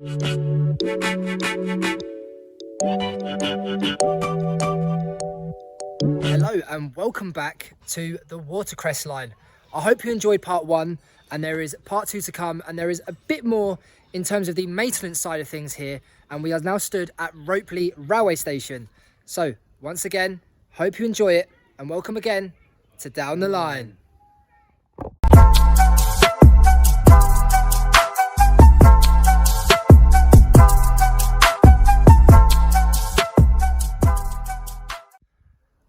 Hello and welcome back to the Watercress Line. I hope you enjoyed part one, and there is part two to come, and there is a bit more in terms of the maintenance side of things here, and we are now stood at Ropley Railway Station. So once again, hope you enjoy it, and welcome again to Down the Line.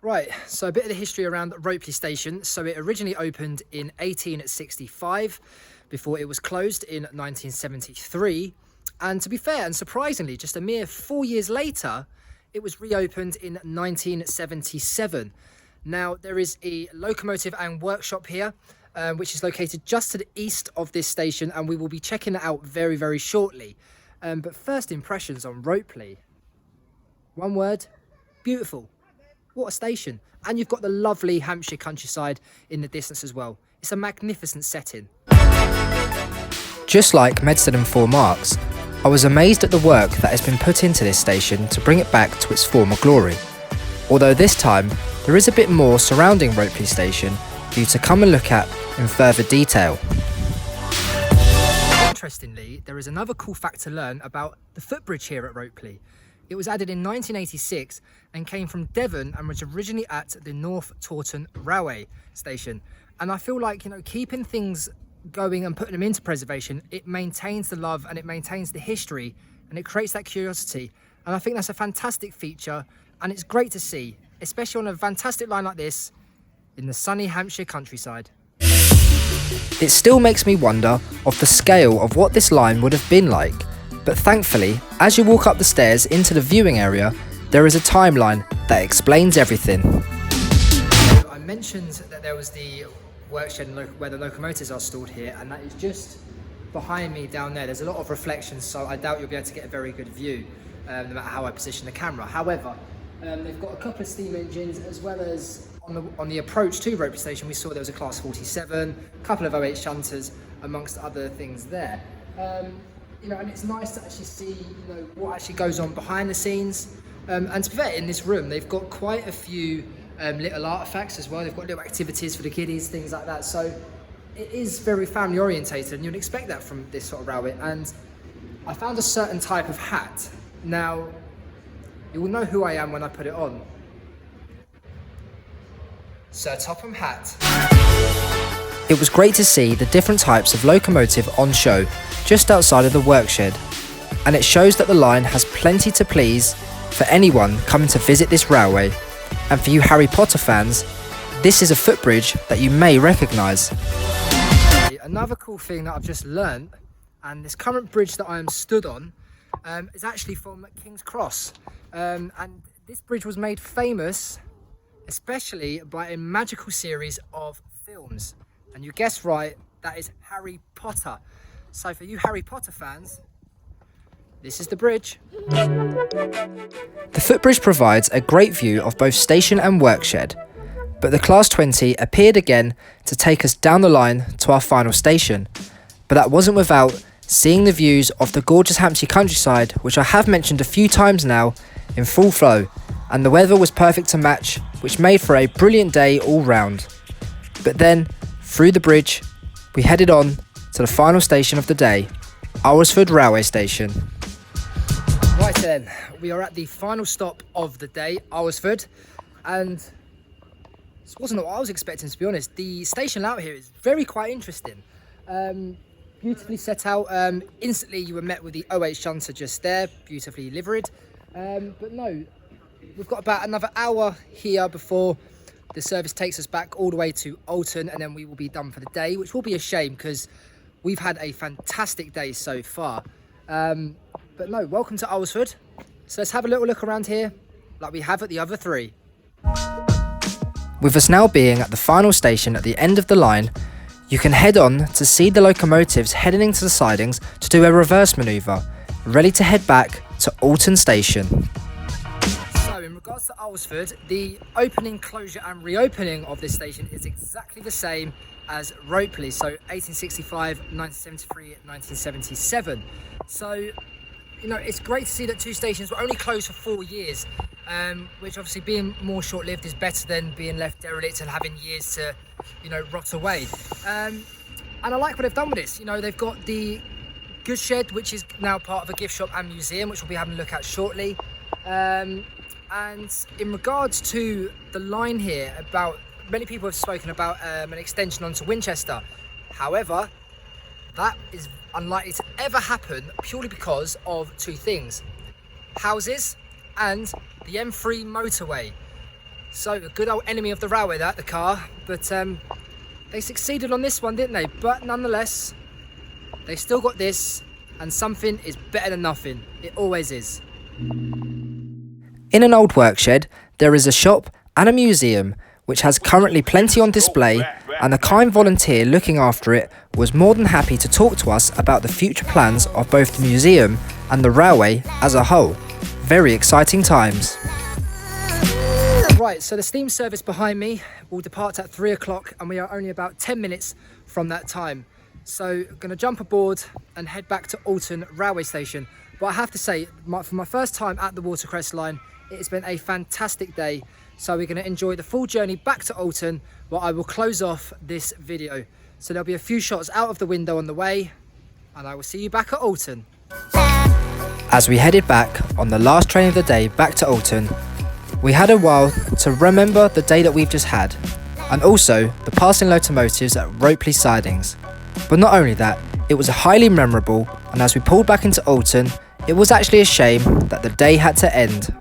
Right, so a bit of the history around Ropley Station. So it originally opened in 1865 before it was closed in 1973. And to be fair and surprisingly, just a mere 4 years later, it was reopened in 1977. Now, there is a locomotive and workshop here, which is located just to the east of this station, and we will be checking that out very, very shortly. But first impressions on Ropley. One word, beautiful. What a station. And you've got the lovely Hampshire countryside in the distance as well. It's a magnificent setting. Just like Medstead and Four Marks, I was amazed at the work that has been put into this station to bring it back to its former glory. Although this time, there is a bit more surrounding Ropley Station for you to come and look at in further detail. Interestingly, there is another cool fact to learn about the footbridge here at Ropley. It was added in 1986 and came from Devon and was originally at the North Taunton Railway Station. And I feel like, keeping things going and putting them into preservation, it maintains the love and it maintains the history and it creates that curiosity. And I think that's a fantastic feature, and it's great to see, especially on a fantastic line like this in the sunny Hampshire countryside. It still makes me wonder of the scale of what this line would have been like. But thankfully, as you walk up the stairs into the viewing area, there is a timeline that explains everything. I mentioned that there was the workshed where the locomotives are stored here, and that is just behind me down there. There's a lot of reflections, so I doubt you'll be able to get a very good view, no matter how I position the camera. However, they've got a couple of steam engines, as well as on the approach to Ropley Station, we saw there was a Class 47, a couple of 08 shunters, amongst other things there. And it's nice to actually see, what actually goes on behind the scenes. And to be fair, in this room, they've got quite a few little artifacts as well. They've got little activities for the kiddies, things like that. So it is very family orientated, and you'd expect that from this sort of railway. And I found a certain type of hat. Now, you will know who I am when I put it on. Sir Topham hat. It was great to see the different types of locomotive on show just outside of the workshed, and it shows that the line has plenty to please for anyone coming to visit this railway. And for you Harry Potter fans, this is a footbridge that you may recognise. Another cool thing that I've just learnt, and this current bridge that I am stood on, is actually from King's Cross. And this bridge was made famous, especially by a magical series of films. And you guessed right, that is Harry Potter. So for you Harry Potter fans, this is the bridge. The footbridge provides a great view of both station and workshed, but the Class 20 appeared again to take us down the line to our final station. But that wasn't without seeing the views of the gorgeous Hampshire countryside, which I have mentioned a few times now, in full flow, and the weather was perfect to match, which made for a brilliant day all round. But then, through the bridge, we headed on to the final station of the day, Alresford Railway Station. Right then, we are at the final stop of the day, Alresford, and this wasn't what I was expecting, to be honest. The station out here is quite interesting. Beautifully set out. Instantly you were met with the 08 shunter just there, beautifully liveried. But no, we've got about another hour here before the service takes us back all the way to Alton, and then we will be done for the day, which will be a shame because we've had a fantastic day so far. But no, welcome to Alresford. So let's have a little look around here like we have at the other three. With us now being at the final station at the end of the line, you can head on to see the locomotives heading into the sidings to do a reverse manoeuvre, ready to head back to Alton Station. So in regards to Alresford, the opening, closure and reopening of this station is exactly the same as Ropley, so 1865, 1973, 1977. So you know, it's great to see that 2 stations were only closed for 4 years, which obviously being more short-lived is better than being left derelict and having years to, you know, rot away. And I like what they've done with this. You know, they've got the goods shed, which is now part of a gift shop and museum, which we'll be having a look at shortly. And in regards to the line here, about many people have spoken about an extension onto Winchester. However, that is unlikely to ever happen purely because of 2 things: houses and the M3 motorway. So a good old enemy of the railway, that, the car. But they succeeded on this one, didn't they? But nonetheless, they still got this, and something is better than nothing. It always is. In an old workshed, there is a shop and a museum, which has currently plenty on display, and the kind volunteer looking after it was more than happy to talk to us about the future plans of both the museum and the railway as a whole. Very exciting times. Right, so the steam service behind me will depart at 3 o'clock, and we are only about 10 minutes from that time. So I'm going to jump aboard and head back to Alton railway station. But I have to say, for my first time at the Watercress Line, it's been a fantastic day. So we're going to enjoy the full journey back to Alton, where I will close off this video. So there'll be a few shots out of the window on the way, and I will see you back at Alton. As we headed back on the last train of the day back to Alton, we had a while to remember the day that we've just had, and also the passing locomotives at Ropley sidings. But not only that, it was highly memorable, and as we pulled back into Alton, it was actually a shame that the day had to end.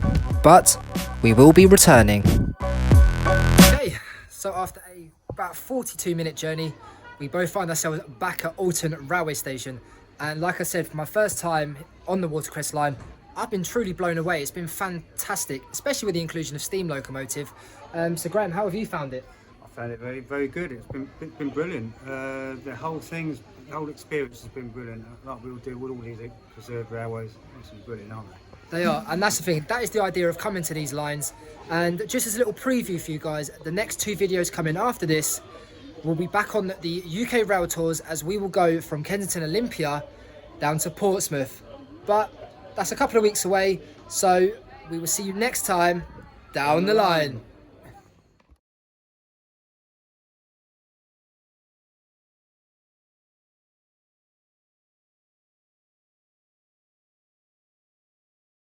But we will be returning. Okay, so after about 42-minute journey, we both find ourselves back at Alton railway station. And like I said, for my first time on the Watercress Line, I've been truly blown away. It's been fantastic, especially with the inclusion of steam locomotive. So Graham, how have you found it? I found it very, very good. It's been brilliant. The whole experience has been brilliant. Like we'll do with all these preserved railways. It's brilliant, aren't they? They are, and that's the thing. That is the idea of coming to these lines. And just as a little preview for you guys, the next 2 videos coming after this, we'll be back on the UK rail tours, as we will go from Kensington Olympia down to Portsmouth. But that's a couple of weeks away, so we will see you next time down the line.